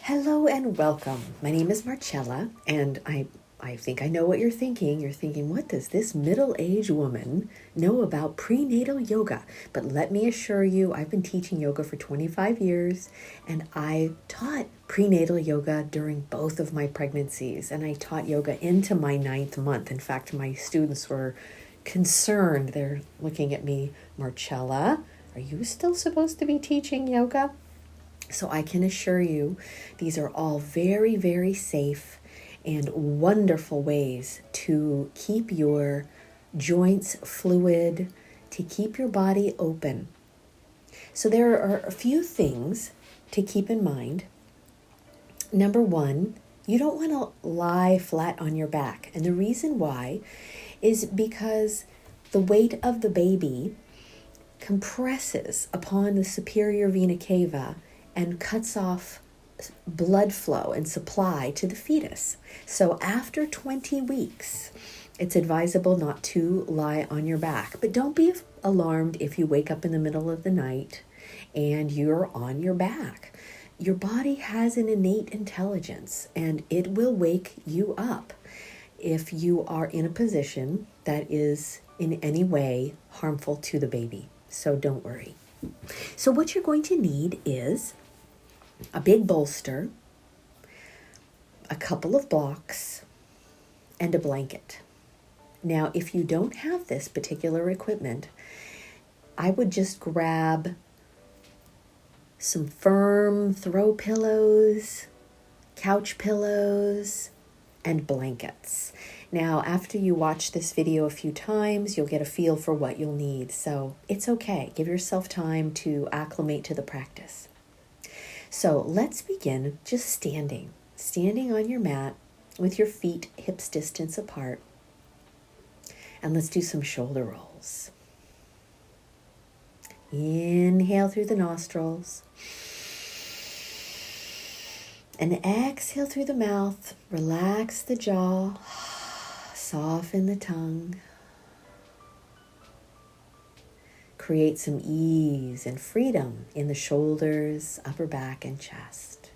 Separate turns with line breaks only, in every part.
Hello and welcome. My name is Marcella, and I think I know what you're thinking. You're thinking, what does this middle-aged woman know about prenatal yoga? But let me assure you, I've been teaching yoga for 25 years, and I taught prenatal yoga during both of my pregnancies, and I taught yoga into my 9th month. In fact, my students were concerned. They're looking at me, Marcella, are you still supposed to be teaching yoga? So I can assure you, these are all very, very safe and wonderful ways to keep your joints fluid, to keep your body open. So there are a few things to keep in mind. Number one, you don't want to lie flat on your back. And the reason why is because the weight of the baby compresses upon the superior vena cava and cuts off blood flow and supply to the fetus. So after 20 weeks, it's advisable not to lie on your back. But don't be alarmed if you wake up in the middle of the night and you're on your back. Your body has an innate intelligence, and it will wake you up if you are in a position that is in any way harmful to the baby. So don't worry. So what you're going to need is a big bolster, a couple of blocks, and a blanket. Now, if you don't have this particular equipment, I would just grab some firm throw pillows, couch pillows, and blankets. Now, after you watch this video a few times, you'll get a feel for what you'll need. So it's okay. Give yourself time to acclimate to the practice. So let's begin just standing on your mat with your feet hips distance apart. And let's do some shoulder rolls. Inhale through the nostrils. And exhale through the mouth. Relax the jaw. Soften the tongue. Create some ease and freedom in the shoulders, upper back, and chest.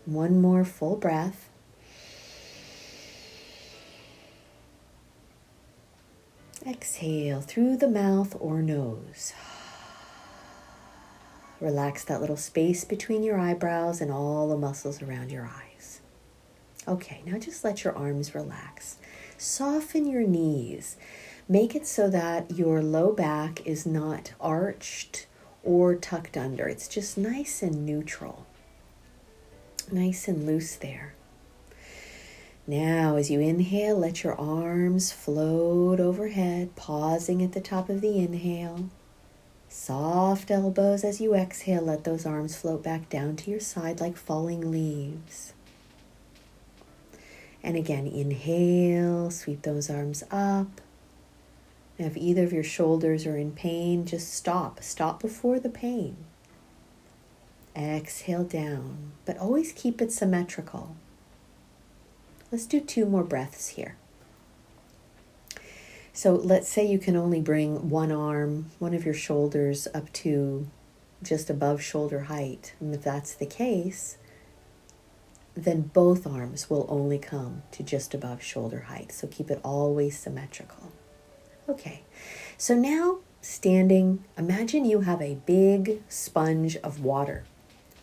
One more full breath. Exhale through the mouth or nose. Relax that little space between your eyebrows and all the muscles around your eyes. Okay, now just let your arms relax. Soften your knees. Make it so that your low back is not arched or tucked under. It's just nice and neutral. Nice and loose there. Now, as you inhale, let your arms float overhead, pausing at the top of the inhale. Soft elbows as you exhale. Let those arms float back down to your side like falling leaves. And again, inhale, sweep those arms up. If either of your shoulders are in pain, just stop. Stop before the pain. Exhale down, but always keep it symmetrical. Let's do 2 more breaths here. So let's say you can only bring one arm, one of your shoulders up to just above shoulder height. And if that's the case, then both arms will only come to just above shoulder height. So keep it always symmetrical. Okay, so now standing, imagine you have a big sponge of water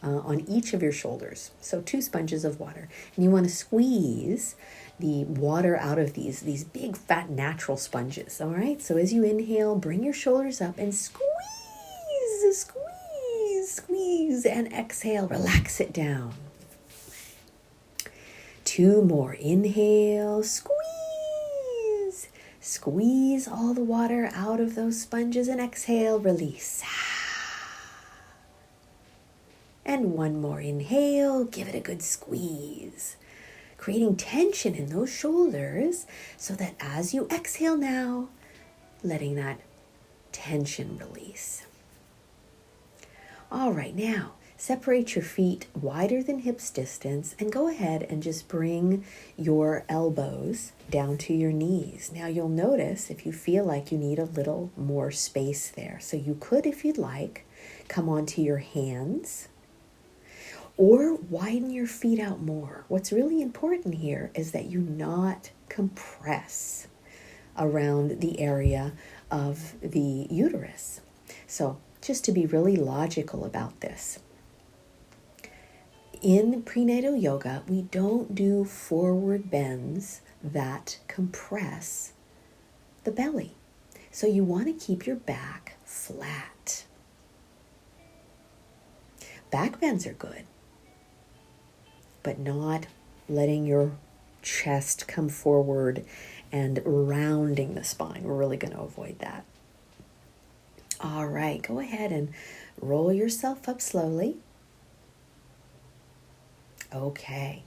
on each of your shoulders. So 2 sponges of water. And you want to squeeze the water out of these big fat natural sponges. All right, so as you inhale, bring your shoulders up and squeeze, and exhale, relax it down. 2 more, inhale, Squeeze all the water out of those sponges and exhale, release. And 1 more, inhale, give it a good squeeze. Creating tension in those shoulders so that as you exhale now, letting that tension release. All right, now separate your feet wider than hips distance and go ahead and just bring your elbows down to your knees. Now you'll notice if you feel like you need a little more space there. So you could, if you'd like, come onto your hands, or widen your feet out more. What's really important here is that you not compress around the area of the uterus. So just to be really logical about this, in prenatal yoga, we don't do forward bends that compress the belly. So you want to keep your back flat. Back bends are good, but not letting your chest come forward and rounding the spine. We're really going to avoid that. All right, go ahead and roll yourself up slowly. Okay,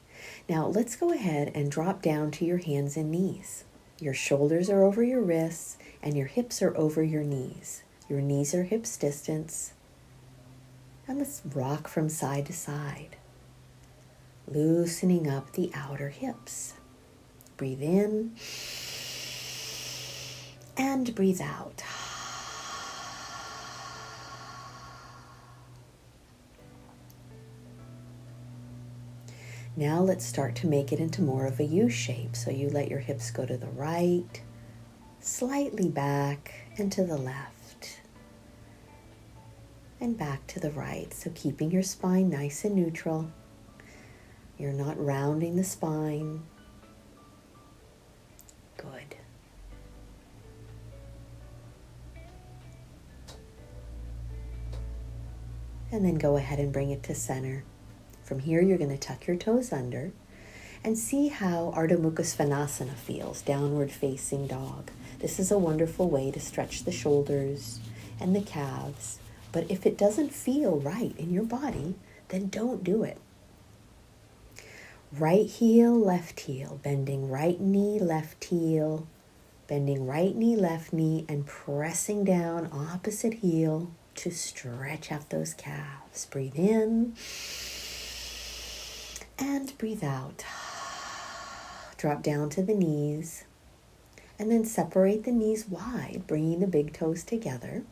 now let's go ahead and drop down to your hands and knees. Your shoulders are over your wrists and your hips are over your knees. Your knees are hips distance. And let's rock from side to side, loosening up the outer hips. Breathe in and breathe out. Now let's start to make it into more of a U shape. So you let your hips go to the right, slightly back, and to the left, and back to the right. So keeping your spine nice and neutral. You're not rounding the spine. Good. And then go ahead and bring it to center. From here, you're going to tuck your toes under and see how Ardha Mukha Svanasana feels, downward facing dog. This is a wonderful way to stretch the shoulders and the calves. But if it doesn't feel right in your body, then don't do it. Right heel, left heel, bending right knee, left heel, bending right knee, left knee, and pressing down opposite heel to stretch out those calves. Breathe in and breathe out. Drop down to the knees and then separate the knees wide, bringing the big toes together,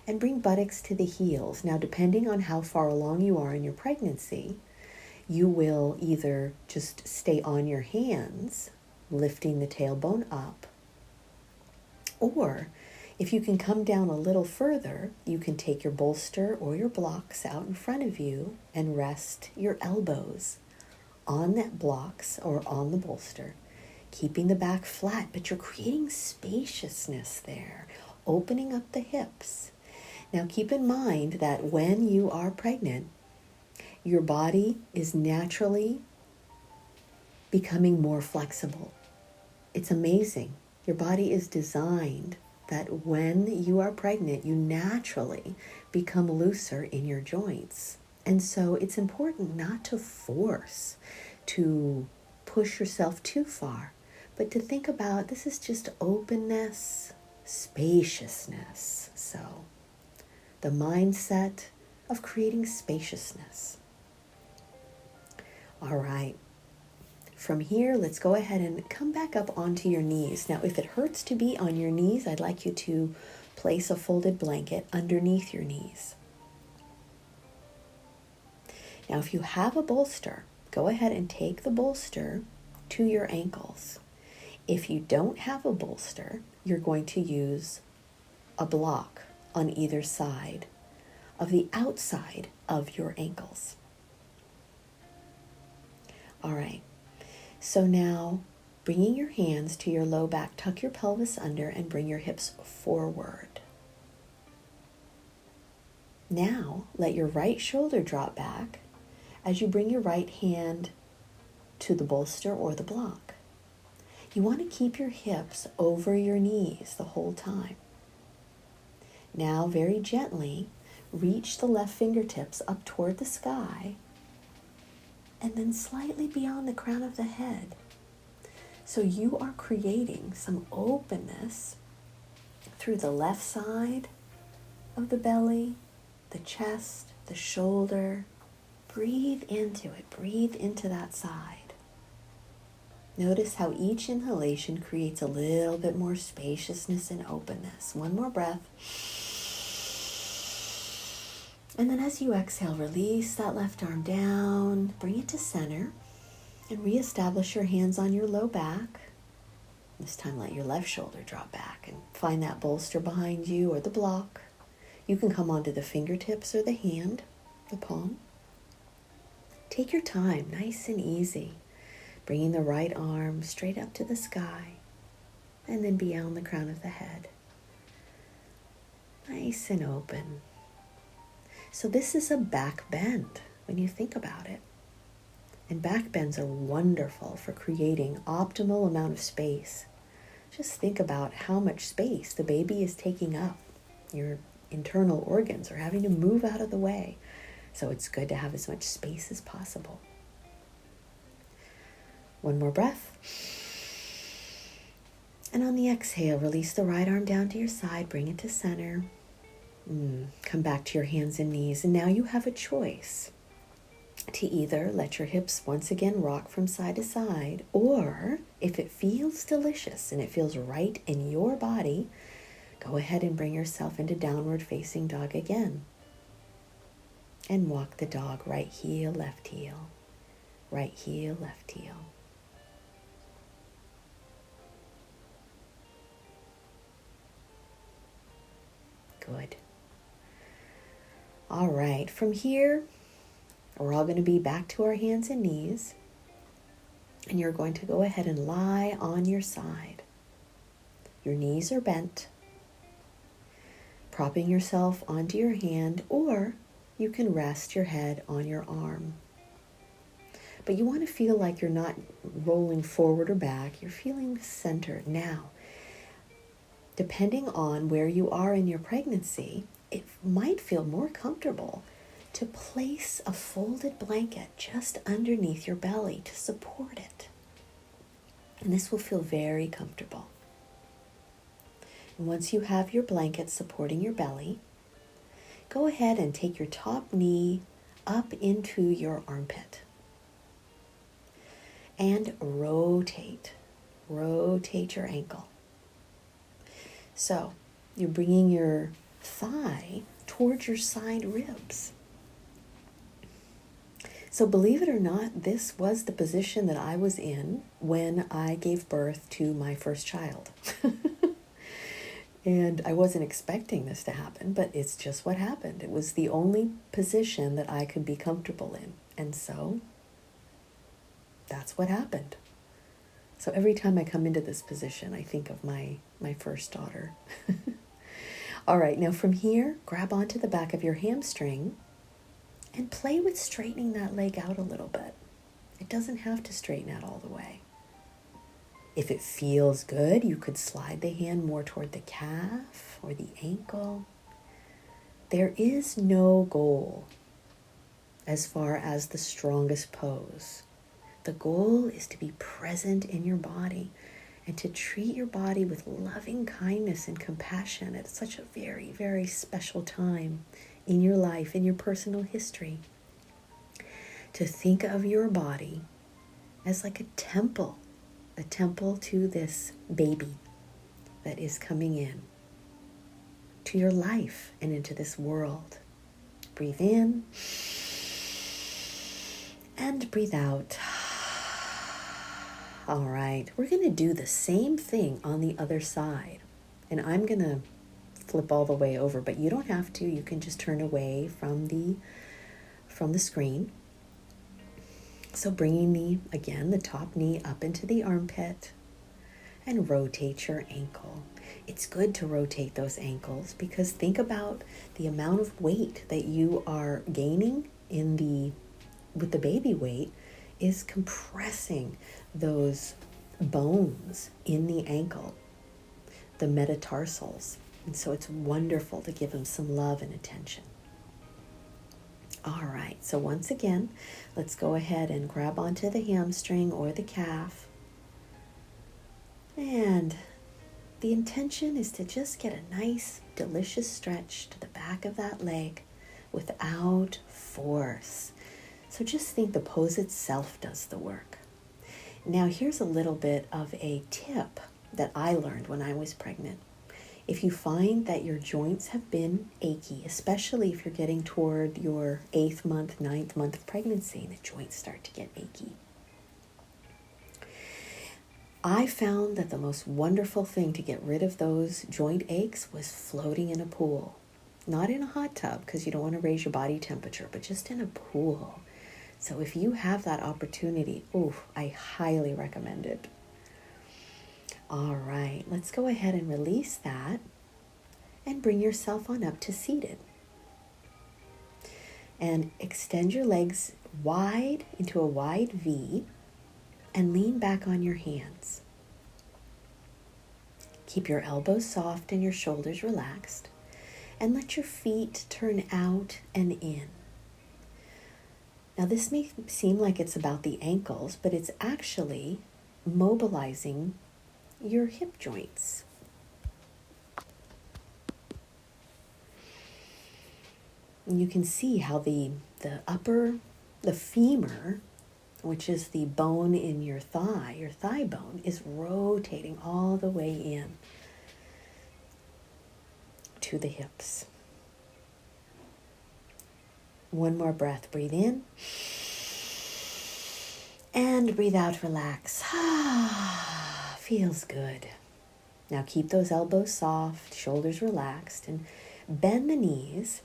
and bring buttocks to the heels. Now, depending on how far along you are in your pregnancy, you will either just stay on your hands, lifting the tailbone up, or if you can come down a little further, you can take your bolster or your blocks out in front of you and rest your elbows on that blocks or on the bolster, keeping the back flat, but you're creating spaciousness there, opening up the hips. Now keep in mind that when you are pregnant, your body is naturally becoming more flexible. It's amazing. Your body is designed that when you are pregnant, you naturally become looser in your joints. And so it's important not to force, to push yourself too far, but to think about this is just openness, spaciousness. So the mindset of creating spaciousness. All right. From here, let's go ahead and come back up onto your knees. Now, if it hurts to be on your knees, I'd like you to place a folded blanket underneath your knees. Now, if you have a bolster, go ahead and take the bolster to your ankles. If you don't have a bolster, you're going to use a block on either side of the outside of your ankles. All right. So now, bringing your hands to your low back, tuck your pelvis under and bring your hips forward. Now, let your right shoulder drop back as you bring your right hand to the bolster or the block. You want to keep your hips over your knees the whole time. Now, very gently, reach the left fingertips up toward the sky and then slightly beyond the crown of the head. So you are creating some openness through the left side of the belly, the chest, the shoulder. Breathe into it. Breathe into that side. Notice how each inhalation creates a little bit more spaciousness and openness. One more breath. And then as you exhale, release that left arm down, bring it to center, and reestablish your hands on your low back. This time let your left shoulder drop back and find that bolster behind you or the block. You can come onto the fingertips or the hand, the palm. Take your time, nice and easy, bringing the right arm straight up to the sky and then beyond the crown of the head. Nice and open. So this is a back bend when you think about it. And back bends are wonderful for creating optimal amount of space. Just think about how much space the baby is taking up. Your internal organs are having to move out of the way. So it's good to have as much space as possible. One more breath. And on the exhale, release the right arm down to your side, bring it to center. Come back to your hands and knees. And now you have a choice to either let your hips once again rock from side to side, or if it feels delicious and it feels right in your body, go ahead and bring yourself into downward facing dog again. And walk the dog right heel, left heel, right heel, left heel. Good. All right, from here, we're all going to be back to our hands and knees. And you're going to go ahead and lie on your side. Your knees are bent, propping yourself onto your hand, or you can rest your head on your arm. But you want to feel like you're not rolling forward or back. You're feeling centered. Now, depending on where you are in your pregnancy, it might feel more comfortable to place a folded blanket just underneath your belly to support it. And this will feel very comfortable. And once you have your blanket supporting your belly, go ahead and take your top knee up into your armpit. And rotate your ankle. So you're bringing your thigh towards your side ribs. So believe it or not, this was the position that I was in when I gave birth to my first child. And I wasn't expecting this to happen, but it's just what happened. It was the only position that I could be comfortable in. And so that's what happened. So every time I come into this position, I think of my first daughter. All right, now from here, grab onto the back of your hamstring and play with straightening that leg out a little bit. It doesn't have to straighten out all the way. If it feels good, you could slide the hand more toward the calf or the ankle. There is no goal as far as the strongest pose. The goal is to be present in your body and to treat your body with loving kindness and compassion at such a very, very special time in your life, in your personal history. To think of your body as like a temple to this baby that is coming in to your life and into this world. Breathe in and breathe out. All right, we're going to do the same thing on the other side. And I'm going to flip all the way over, but you don't have to. You can just turn away from the screen. So bringing the top knee up into the armpit and rotate your ankle. It's good to rotate those ankles because think about the amount of weight that you are gaining with the baby weight is compressing those bones in the ankle, the metatarsals. And so it's wonderful to give them some love and attention. All right, so once again, let's go ahead and grab onto the hamstring or the calf. And the intention is to just get a nice, delicious stretch to the back of that leg without force. So just think the pose itself does the work. Now here's a little bit of a tip that I learned when I was pregnant. If you find that your joints have been achy, especially if you're getting toward your 8th month, 9th month of pregnancy, and the joints start to get achy, I found that the most wonderful thing to get rid of those joint aches was floating in a pool. Not in a hot tub, because you don't want to raise your body temperature, but just in a pool. So if you have that opportunity, I highly recommend it. All right, let's go ahead and release that and bring yourself on up to seated. And extend your legs wide into a wide V and lean back on your hands. Keep your elbows soft and your shoulders relaxed, and let your feet turn out and in. Now this may seem like it's about the ankles, but it's actually mobilizing your hip joints. And you can see how the femur, which is the bone in your thigh bone, is rotating all the way in to the hips. One more breath. Breathe in. And breathe out, relax. Feels good. Now keep those elbows soft, shoulders relaxed, and bend the knees.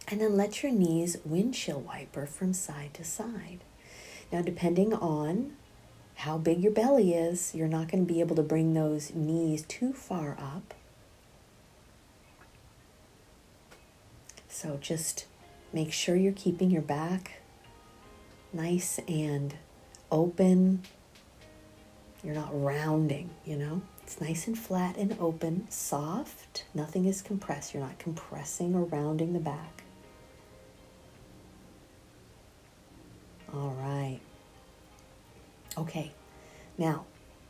And then let your knees windshield wiper from side to side. Now, depending on how big your belly is, you're not going to be able to bring those knees too far up. So just make sure you're keeping your back nice and open. You're not rounding, It's nice and flat and open, soft. Nothing is compressed. You're not compressing or rounding the back. All right. Okay. Now,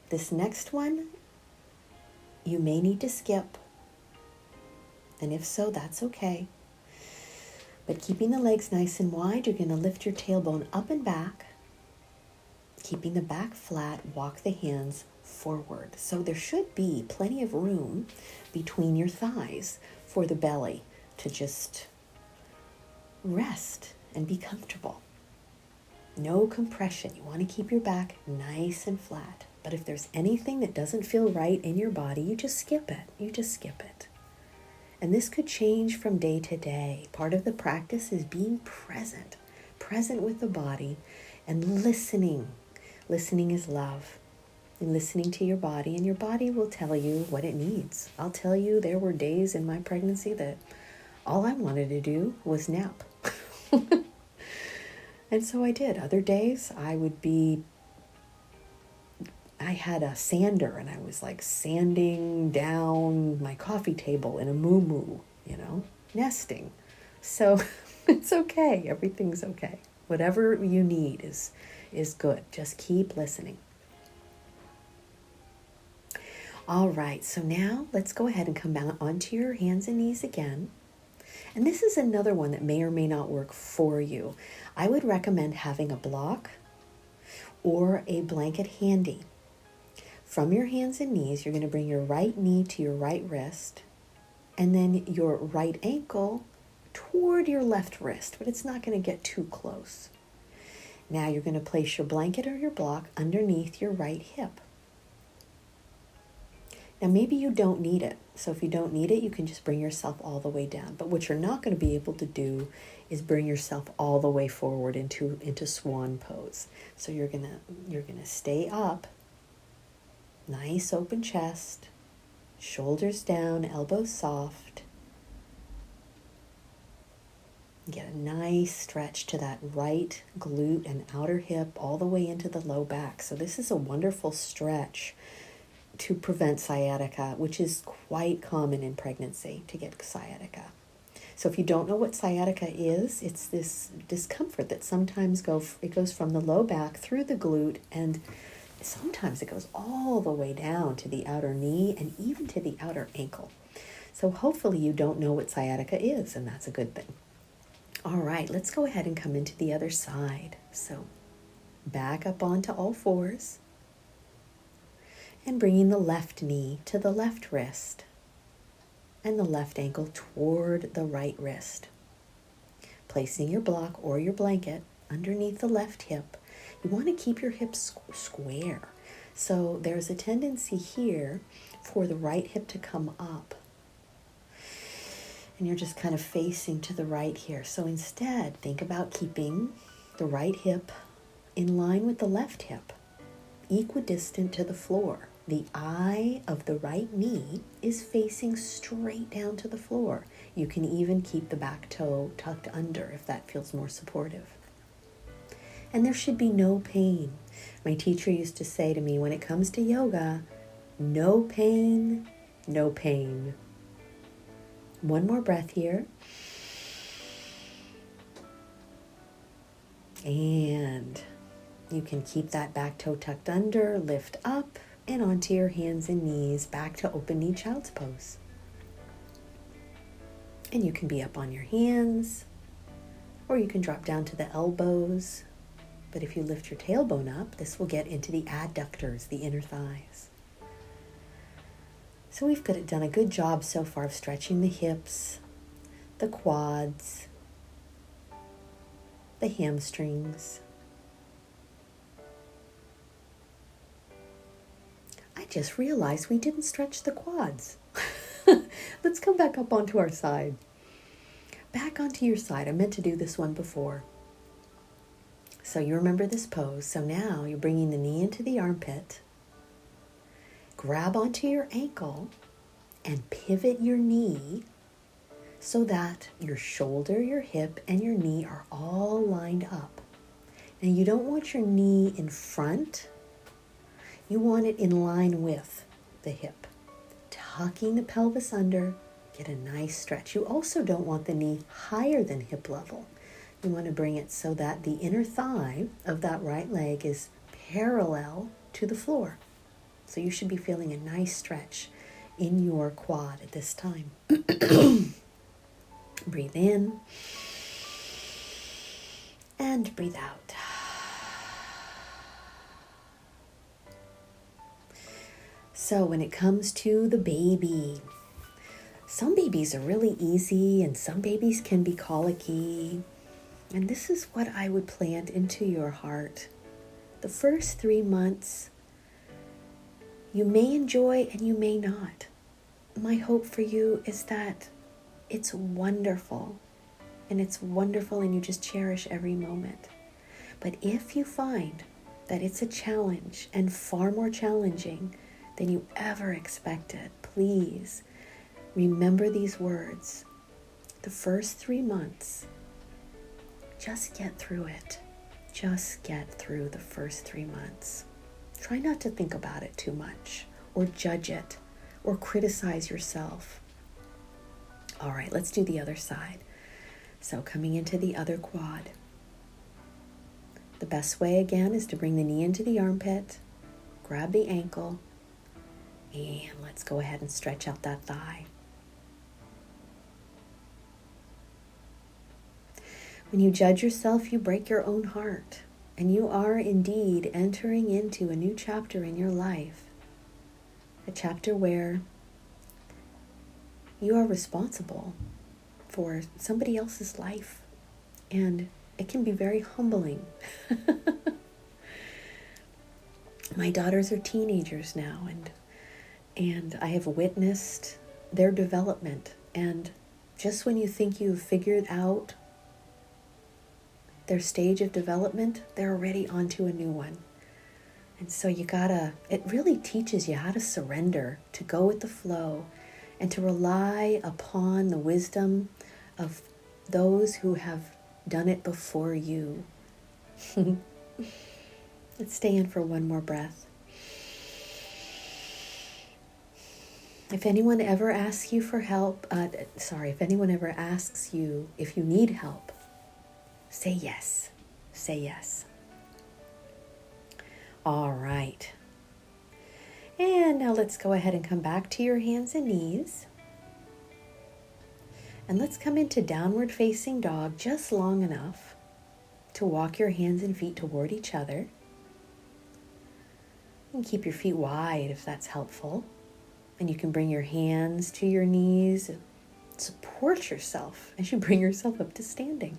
this next one, you may need to skip. And if so, that's okay. But keeping the legs nice and wide, you're going to lift your tailbone up and back. Keeping the back flat, walk the hands forward. So there should be plenty of room between your thighs for the belly to just rest and be comfortable. No compression. You want to keep your back nice and flat. But if there's anything that doesn't feel right in your body, you just skip it. And this could change from day to day. Part of the practice is being present with the body and listening. Listening is love. And listening to your body, and your body will tell you what it needs. I'll tell you, there were days in my pregnancy that all I wanted to do was nap. And so I did. Other days I had a sander and I was like sanding down my coffee table in a moo-moo, nesting. So it's okay. Everything's okay. Whatever you need is good. Just keep listening. All right. So now let's go ahead and come down onto your hands and knees again. And this is another one that may or may not work for you. I would recommend having a block or a blanket handy. From your hands and knees, you're going to bring your right knee to your right wrist, and then your right ankle toward your left wrist, but it's not going to get too close. Now you're going to place your blanket or your block underneath your right hip. Now maybe you don't need it. So if you don't need it, you can just bring yourself all the way down. But what you're not going to be able to do is bring yourself all the way forward into swan pose. So you're gonna stay up, nice open chest, shoulders down, elbows soft. Get a nice stretch to that right glute and outer hip all the way into the low back. So this is a wonderful stretch to prevent sciatica, which is quite common in pregnancy to get sciatica. So if you don't know what sciatica is, it's this discomfort that sometimes goes from the low back through the glute, and sometimes it goes all the way down to the outer knee and even to the outer ankle. So hopefully you don't know what sciatica is, and that's a good thing. All right, let's go ahead and come into the other side. So back up onto all fours and bringing the left knee to the left wrist. and the left ankle toward the right wrist. Placing your block or your blanket underneath the left hip. You want to keep your hips square. So there's a tendency here for the right hip to come up. And you're just kind of facing to the right here. So instead, think about keeping the right hip in line with the left hip, equidistant to the floor. The eye of the right knee is facing straight down to the floor. You can even keep the back toe tucked under if that feels more supportive. And there should be no pain. My teacher used to say to me, when it comes to yoga, no pain, no pain. One more breath here. And you can keep that back toe tucked under, lift up, and onto your hands and knees, back to open knee child's pose. And you can be up on your hands, or you can drop down to the elbows. But if you lift your tailbone up, this will get into the adductors, the inner thighs. So we've done a good job so far of stretching the hips, the quads, the hamstrings. I just realized we didn't stretch the quads. Let's come back up onto our side. Back onto your side. I meant to do this one before. So you remember this pose. So now you're bringing the knee into the armpit. Grab onto your ankle and pivot your knee so that your shoulder, your hip, and your knee are all lined up. Now you don't want your knee in front. You want it in line with the hip. Tucking the pelvis under, get a nice stretch. You also don't want the knee higher than hip level. You want to bring it so that the inner thigh of that right leg is parallel to the floor. So you should be feeling a nice stretch in your quad at this time. Breathe in and breathe out. So when it comes to the baby, some babies are really easy and some babies can be colicky. And this is what I would plant into your heart. The first 3 months, you may enjoy and you may not. My hope for you is that it's wonderful. And it's wonderful and you just cherish every moment. But if you find that it's a challenge and far more challenging than you ever expected, please remember these words. The first 3 months, just get through it. Just get through the first 3 months. Try not to think about it too much or judge it or criticize yourself. All right, let's do the other side. So coming into the other quad. The best way again is to bring the knee into the armpit, grab the ankle, and let's go ahead and stretch out that thigh. When you judge yourself, you break your own heart. And you are indeed entering into a new chapter in your life. A chapter where you are responsible for somebody else's life. And it can be very humbling. My daughters are teenagers now, and I have witnessed their development. And just when you think you've figured out their stage of development, they're already onto a new one. And so it really teaches you how to surrender, to go with the flow, and to rely upon the wisdom of those who have done it before you. Let's stay in for one more breath. If anyone ever asks you for help, if anyone ever asks you if you need help, say yes. Say yes. All right. And now let's go ahead and come back to your hands and knees. And let's come into downward facing dog just long enough to walk your hands and feet toward each other. And keep your feet wide if that's helpful. And you can bring your hands to your knees. Support yourself as you bring yourself up to standing.